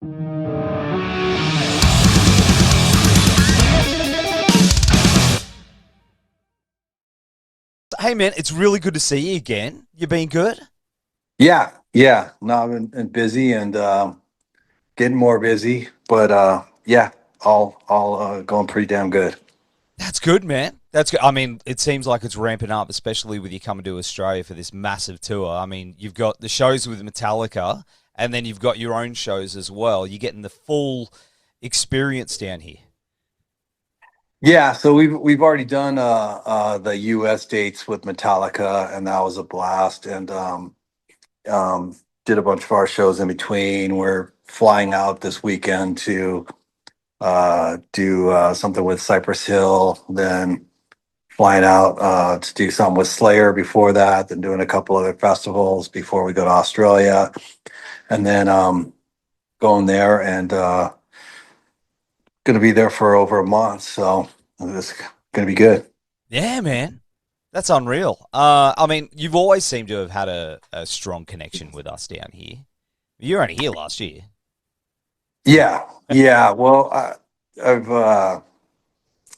Hey man, it's really good to see you again. You been good? Yeah, yeah. No, I've been busy and getting more busy, but yeah, all going pretty damn good. That's good, man. That's good. I mean, it seems like it's ramping up, especially with you coming to Australia for this massive tour. I mean, you've got the shows with Metallica, and then you've got your own shows as well. You're getting the full experience down here. Yeah, so we've already done the US dates with Metallica, and that was a blast. And um did a bunch of our shows in between. We're flying out this weekend to do something with Cypress Hill, then flying out to do something with Slayer before that, then doing a couple other festivals before we go to Australia, and then going there and going to be there for over a month. So it's going to be good. Yeah, man. That's unreal. I mean, you've always seemed to have had a strong connection with us down here. You were only here last year. Yeah, yeah. Well, I've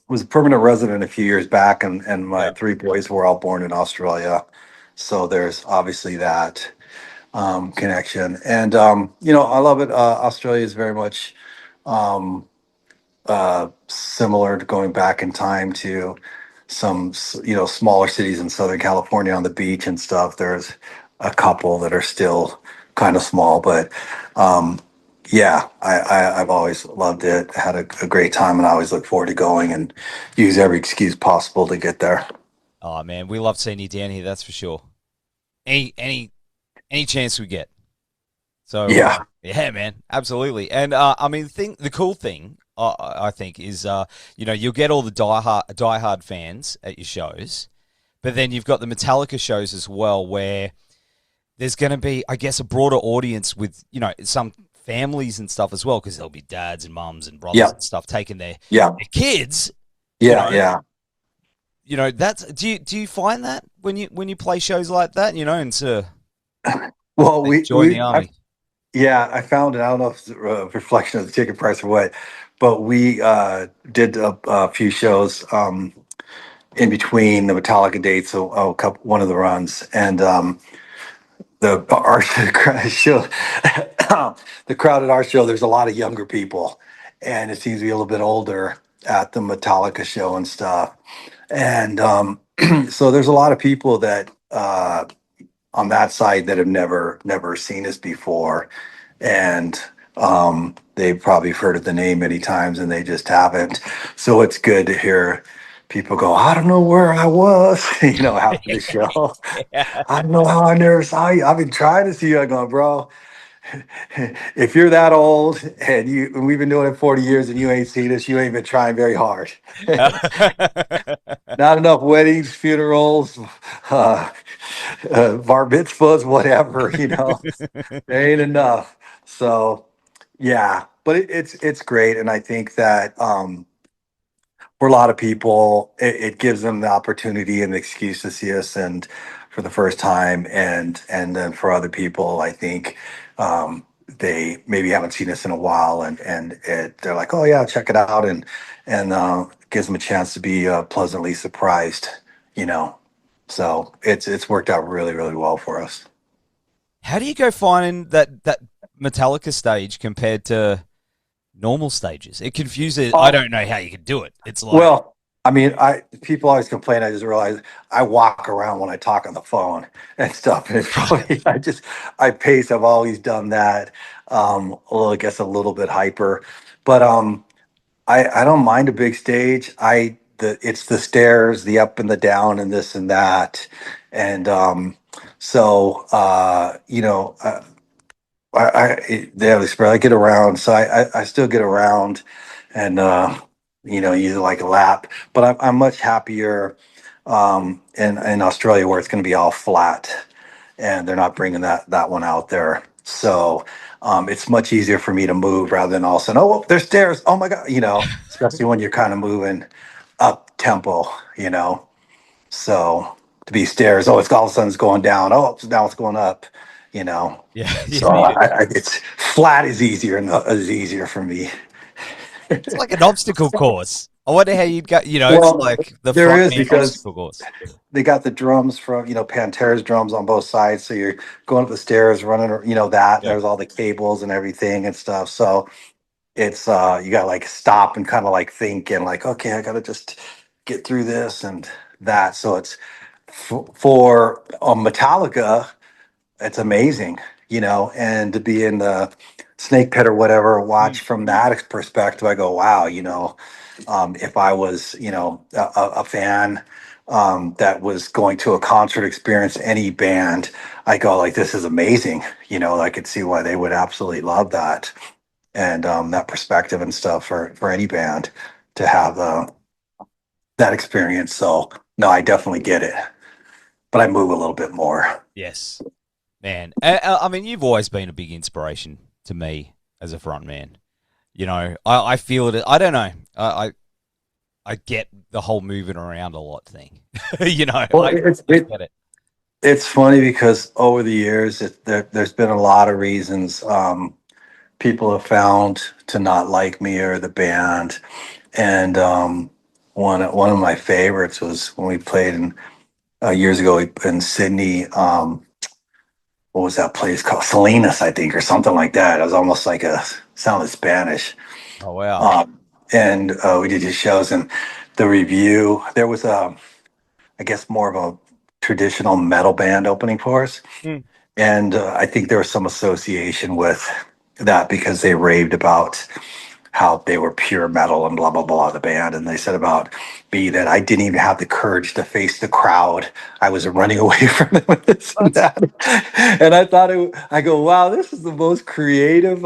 was a permanent resident a few years back, and my Yeah. three boys were all born in Australia. So there's obviously that connection, and I love it. Australia is very much um, similar to going back in time to some smaller cities in Southern California on the beach and stuff. There's a couple that are still kind of small, but um, yeah, I've always loved it. Had a great time, and I always look forward to going and use every excuse possible to get there. Oh man, we love seeing you down here. That's for sure. Any chance we get. So Yeah, yeah, man, absolutely. And I mean, the cool thing I think is you'll get all the diehard fans at your shows, but then you've got the Metallica shows as well, where there's going to be, I guess, a broader audience with some families and stuff as well, because there'll be dads and mums and brothers yeah, and stuff taking their yeah, kids. You yeah, know, yeah. that's do you find that when you play shows like that, and to Well, like, join the army? yeah, I found it. I don't know if it's a reflection of the ticket price or what, but we did a few shows in between the Metallica dates, so one of the runs, and the our show, the crowd at our show. There's a lot of younger people, and it seems to be a little bit older at the Metallica show and stuff, and so there's a lot of people that on that side that have never seen us before, and they've probably heard of the name many times and they just haven't. So it's good to hear people go, I don't know where I was, after the show. Yeah. I don't know how I never saw you. I've been trying to see you. I go, bro, if you're that old and we've been doing it 40 years and you ain't seen us, you ain't been trying very hard. Not enough weddings, funerals, uh, bar mitzvahs, whatever, there ain't enough. So yeah, but it's great, and I think that for a lot of people, it gives them the opportunity and the excuse to see us and for the first time, and then for other people, I think they maybe haven't seen us in a while, and they're like, oh yeah, check it out, and gives them a chance to be pleasantly surprised, you know. So it's worked out really really well for us. How do you go finding that Metallica stage compared to normal stages? It confuses. I don't know how you can do it. It's like, Well, I mean, I people always complain. I just realize I walk around when I talk on the phone and stuff, and it's probably I pace. I've always done that. I guess a little bit hyper, but I don't mind a big stage. It's the stairs, the up and the down, and this and that, and so they have this. I get around, so I still get around, and use it like a lap. But I'm much happier in Australia where it's going to be all flat, and they're not bringing that one out there. So it's much easier for me to move rather than all of a sudden, oh, there's stairs. Oh my god, especially when you're kind of moving up tempo, you know. So to be stairs, oh, it's all of a sudden it's going down. Oh, now it's going up. you know. Yeah, you So need it. it's flat is easier for me. It's like an obstacle course. I wonder how you'd go. You know, it's Well, like the there front is man because obstacle course. they got the drums from, Pantera's drums on both sides. So you're going up the stairs, running, that Yeah. there's all the cables and everything and stuff. So it's, you got to like stop and kind of like think and like, okay, I got to just get through this and that. So it's for Metallica, it's amazing, and to be in the snake pit or whatever, watch Mm. from that perspective, I go, wow, if I was, a fan that was going to a concert experience, any band, I go like, this is amazing. I could see why they would absolutely love that. And that perspective and stuff for any band to have that experience. So no, I definitely get it, but I move a little bit more. Yes, man. I mean, you've always been a big inspiration to me as a front man. You know, I feel it. I don't know. I get the whole moving around a lot thing. You know, Well, I get it. it's funny because over the years, there's been a lot of reasons people have found to not like me or the band, and one of my favorites was when we played in years ago in Sydney. What was that place called? Salinas, I think, or something like that. It was almost like a sounded Spanish. Oh wow. And we did these shows, and the review there was I guess more of a traditional metal band opening for us. Mm. And I think there was some association with that because they raved about how they were pure metal and blah, blah, blah, the band. And they said about me that I didn't even have the courage to face the crowd. I was running away from them and this and That's that. And I thought, I go, wow, this is the most creative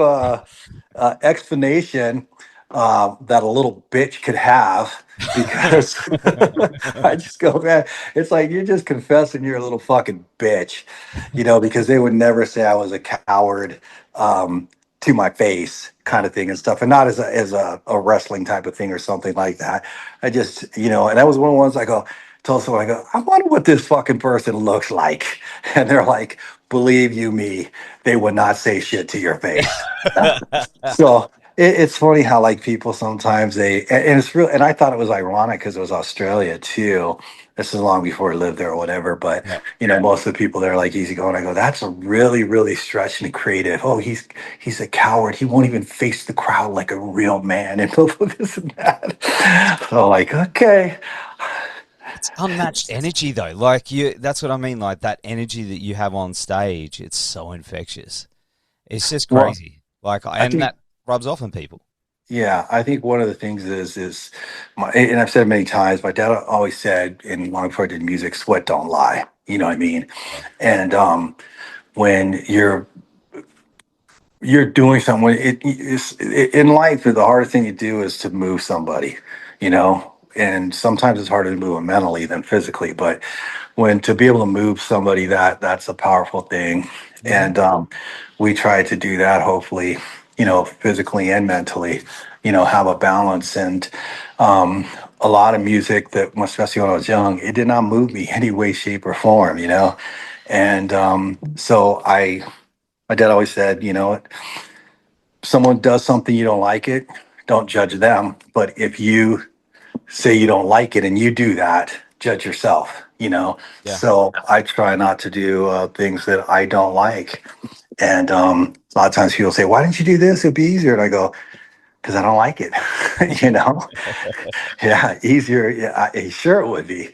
explanation that a little bitch could have because I just go, man, it's like you're just confessing you're a little fucking bitch, because they would never say I was a coward to my face kind of thing and stuff, and not as a wrestling type of thing or something like that. I just, and that was one of the ones I go, told someone, I go, I wonder what this fucking person looks like. And they're like, believe you me, they would not say shit to your face. So it's funny how like people sometimes and it's real, and I thought it was ironic because it was Australia too. This is long before I lived there or whatever, but yeah. most of the people there are like easygoing. I go, that's a really, really stretch and creative. Oh, he's a coward. He won't even face the crowd like a real man and this and that. So like, okay. It's unmatched energy though. Like you that's what I mean, like that energy that you have on stage, it's so infectious. It's just Well, crazy. Like I and think that rubs off on people. Yeah, I think one of the things is and I've said it many times. My dad always said, and long before I did music, sweat don't lie. You know what I mean? Yeah. And when you're doing something, in life, the hardest thing you do is to move somebody. And sometimes it's harder to move them mentally than physically. But when to be able to move somebody, that's a powerful thing. Hmm. And we try to do that, hopefully, physically and mentally, have a balance. And a lot of music that, especially when I was young, it did not move me any way, shape, or form. And so my dad always said, someone does something you don't like it, don't judge them. But if you say you don't like it and you do that, judge yourself. Yeah. So I try not to do things that I don't like. And a lot of times people say, why didn't you do this? It'd be easier. And I go, because I don't like it. you know yeah, easier. Yeah, sure it would be,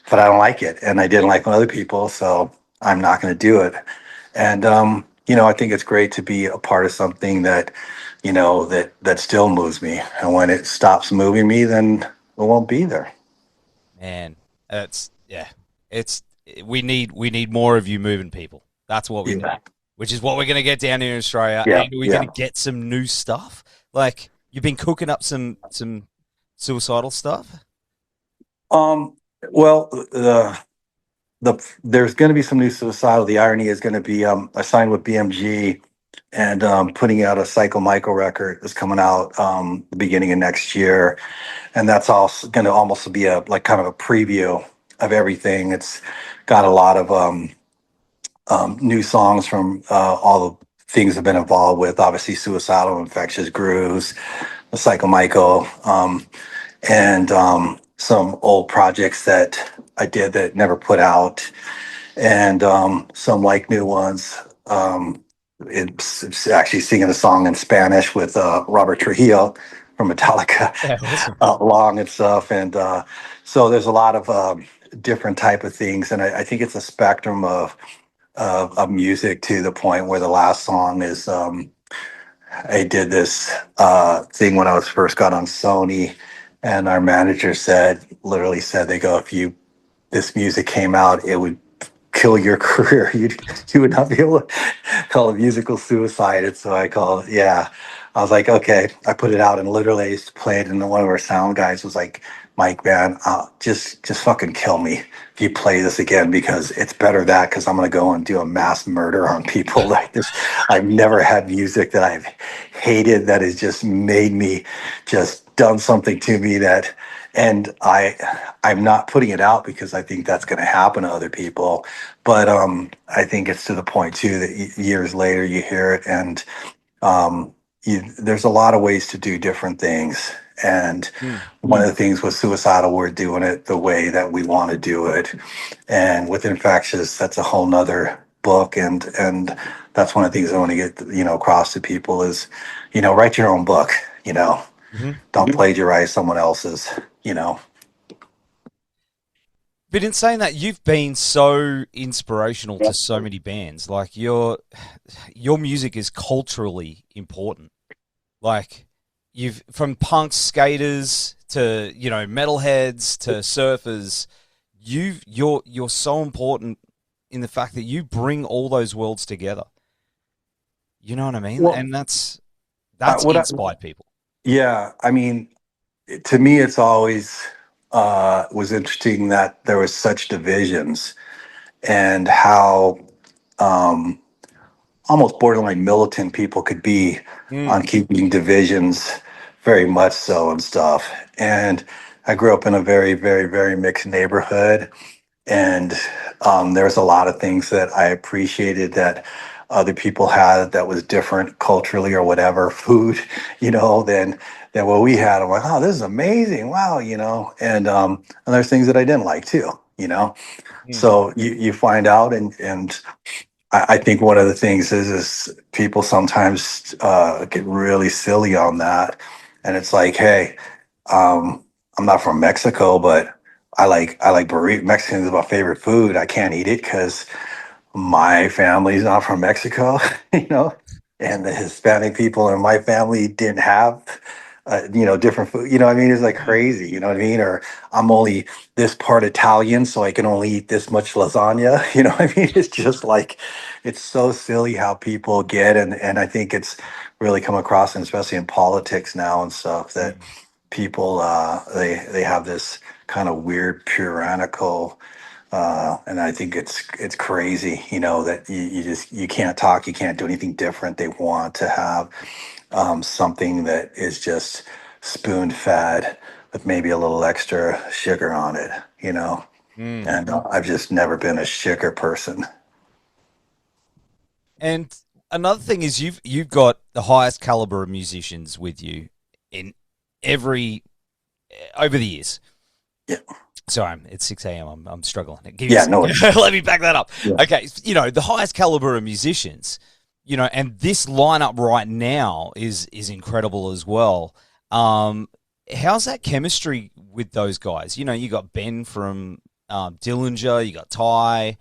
but I don't like it, and I didn't like other people, so I'm not going to do it. And I think it's great to be a part of something that that still moves me, and when it stops moving me, then it won't be there. Man, it's yeah. It's we need more of you moving people. That's what we Yeah, need. Which is what we're gonna get down here in Australia. yeah, And we're yeah. gonna get some new stuff. Like you've been cooking up some suicidal stuff. Um, well, there's going to be some new suicidal. The irony is going to be I signed with BMG and putting out a Psycho Miko record that's coming out the beginning of next year, and that's also going to almost be a like kind of a preview of everything. It's got a lot of new songs from all the things I've been involved with. Obviously, Suicidal, Infectious Grooves, the Psycho Miko, and some old projects that I did that never put out, and some like new ones. It's actually singing a song in Spanish with Robert Trujillo from Metallica, Yeah, awesome. long and stuff, and so there's a lot of different type of things, and I think it's a spectrum of music to the point where the last song is. I did this thing when I was first got on Sony, and our manager literally said, they go, if you this music came out, it would kill your career. You would not be able to call it musical suicide. And so I call it, yeah. I was like, okay. I put it out and literally I used to play it, and then one of our sound guys was like, Mike, man, just fucking kill me if you play this again, because it's better that, because I'm gonna go and do a mass murder on people. Like this, I've never had music that I've hated that has just made me just done something to me that, and I'm not putting it out because I think that's going to happen to other people, but I think it's to the point too that years later you hear it, and um, there's a lot of ways to do different things. And Mm. one of the things with Suicidal, we're doing it the way that we want to do it. And with Infectious, that's a whole nother book. And that's one of the things I want to get, across to people is, write your own book, Hmm. don't plagiarize someone else's, you know. But in saying that, you've been so inspirational to so many bands. Like your music is culturally important. Like you've from punks, skaters to metalheads to surfers. You're so important in the fact that you bring all those worlds together. You know what I mean? Well, And that's what inspired people. yeah, I mean, to me, it's always was interesting that there was such divisions, and how um, almost borderline militant people could be on Mm. keeping divisions, very much so and stuff. And I grew up in a very, very, very mixed neighborhood, and there's a lot of things that I appreciated that other people had that was different culturally or whatever, food, than what we had. I'm like, oh, this is amazing, wow, and there's things that I didn't like too. Mm. So you find out, and I think one of the things is people sometimes get really silly on that, and it's like, hey, um, I'm not from Mexico, but I like burrito. Mexican is my favorite food. I can't eat it because my family's not from Mexico, you know, and the Hispanic people in my family didn't have, different food. You know what I mean? It's like Mm. crazy. You know what I mean? Or I'm only this part Italian, so I can only eat this much lasagna. You know what I mean? It's just like, it's so silly how people get, and I think it's really come across, and especially in politics now and stuff, that Mm. people they have this kind of weird puritanical, and I think it's crazy, that you can't talk, you can't do anything different. They want to have something that is just spoon fed with maybe a little extra sugar on it. Mm. And I've just never been a sugar person. And another thing is you've got the highest caliber of musicians with you in every over the years. Yeah, Sorry, it's 6 a.m. I'm struggling. Give yeah, no worries. let me back that up. Yeah. Okay, the highest caliber of musicians, and this lineup right now is incredible as well. How's that chemistry with those guys? You got Ben from Dillinger, you got Ty,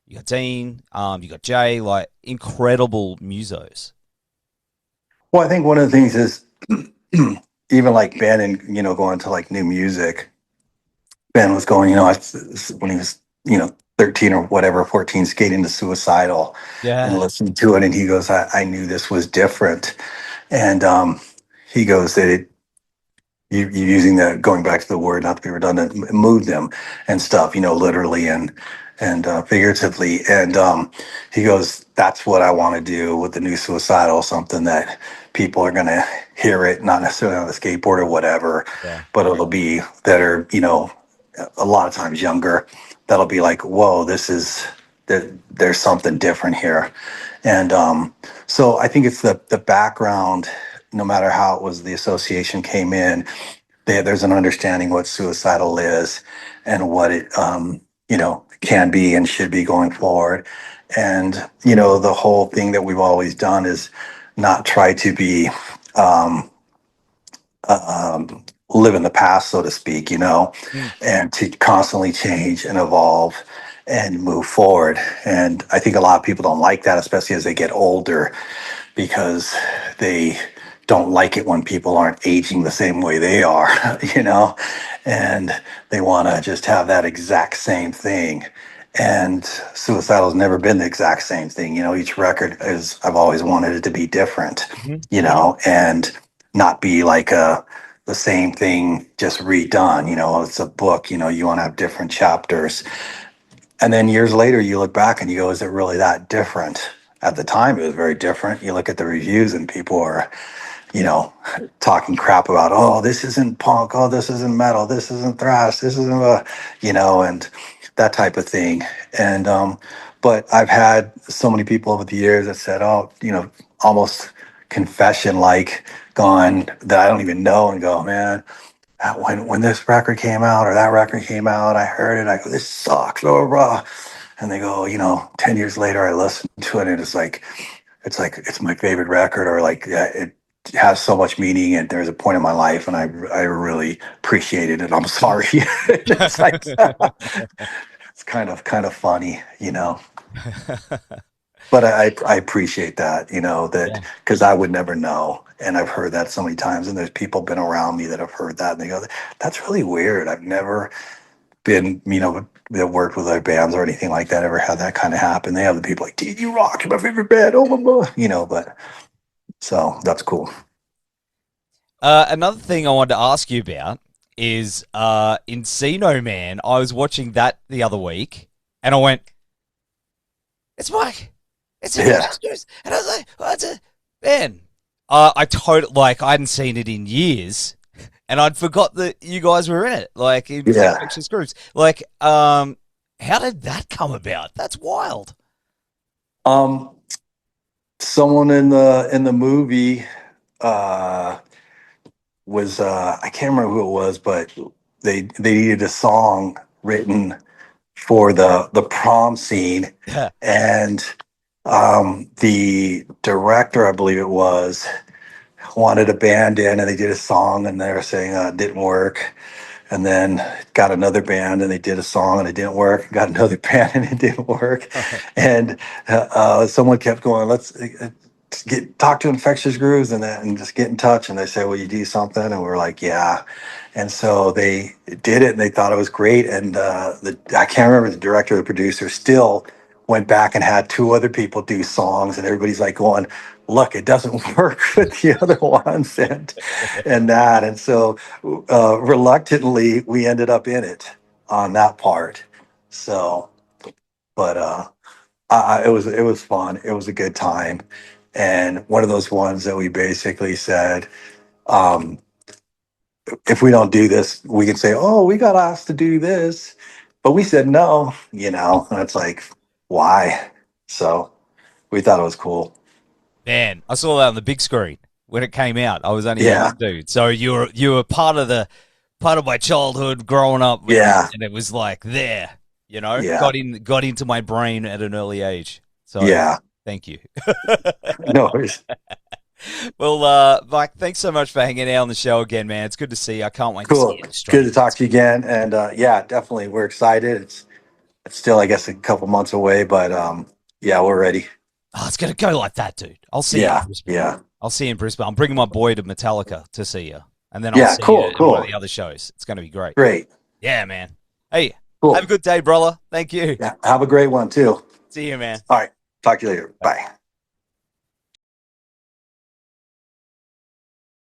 you got Dean, you got Jay, like incredible musos. Well, I think one of the things is even like Ben, and going to like new music. Ben was going, when he was, 13 or whatever, 14, skating to Suicidal and Yeah. listening to it. And he goes, I knew this was different. And he goes that you using that, going back to the word, not to be redundant, move them and stuff, literally and figuratively. And he goes, that's what I want to do with the new Suicidal, something that people are going to hear it, not necessarily on a skateboard or whatever, Yeah. but it'll be that are, a lot of times younger, that'll be like, whoa, this there's something different here. And so I think it's the background, no matter how it was the association came in, there's an understanding what suicidal is and what it can be and should be going forward. And the whole thing that we've always done is not try to be um, live in the past, so to speak, Mm. and to constantly change and evolve and move forward. And I think a lot of people don't like that, especially as they get older, because they don't like it when people aren't aging the same way they are, and they want to just have that exact same thing. And suicidal's never been the exact same thing. Each record is, I've always wanted it to be different, Mhm. and not be like the same thing just redone. It's a book, you want to have different chapters. And then years later, you look back and you go, is it really that different? At the time, it was very different. You look at the reviews and people are, you know, talking crap about, oh, this isn't punk, oh, this isn't metal, this isn't thrash, this isn't, and that type of thing. And, but I've had so many people over the years that said, oh, almost confession like gone that I don't even know and go, man, when this record came out or that record came out, I heard it. I go, this sucks, blah, blah, blah. And they go, 10 years later, I listened to it, and it's my favorite record, or like it has so much meaning. And there's a point in my life, and I really appreciated it. I'm sorry. It's like it's kind of funny, But I appreciate that, that Yeah. because I would never know. And I've heard that so many times. And there's people been around me that have heard that. And they go, that's really weird. I've never been, that worked with other bands or anything like that, ever had that kind of happen. They have the people like, dude, you rock. You're my favorite band. Oh, blah, blah, but so that's cool. Another thing I wanted to ask you about is Encino Man. I was watching that the other week, and I went, "It's Mike, it's Yeah. Infectious Grooves," and I was like, "What's it, man?" I totally I hadn't seen it in years, and I'd forgot that you guys were in it, like in Yeah. Infectious Grooves. How did that come about? That's wild. Um, Someone in the movie, uh, was I can't remember who it was, but they needed a song written for the prom scene, Yeah. and the director, I believe it was, wanted a band in, and they did a song, and they were saying it didn't work. And then got another band, and they did a song, and it didn't work. Got another band, and it didn't work. And someone kept going, let's talk to Infectious Grooves and just get in touch. And they said, will you do something? And we were like, yeah. And so they did it, and they thought it was great. And I can't remember, the director or the producer still went back and had two other people do songs, and everybody's like going, look, it doesn't work with the other ones, and that. And so reluctantly, we ended up in it on that part. So, but it was fun. It was a good time, and one of those ones that we basically said, um, if we don't do this, we can say, oh, we got asked to do this, but we said no, and it's like, why? So we thought it was cool. Man, I saw that on the big screen when it came out. I was only a Yeah, young dude, so you were part of my childhood growing up, yeah, and it was like there, yeah, got into my brain at an early age. So yeah. thank you. No worries. Well, Mike, thanks so much for hanging out on the show again, man. It's good to see you. I can't wait to see Cool. you in Good to Australia. talk to you again. And yeah, definitely, we're excited. It's still, I guess, a couple months away, but yeah, we're ready. Oh, it's gonna go like that, dude. I'll see you in Yeah, Brisbane. yeah, I'll see you in Brisbane. I'm bringing my boy to Metallica to see you, and then I'll yeah. see you Cool, in one of cool, the other shows. It's gonna be great. great, Yeah, man. Hey, have a cool. good day, brother. Thank you. Yeah, have a great one too. See you, man. All right, talk to you later. Bye. Bye.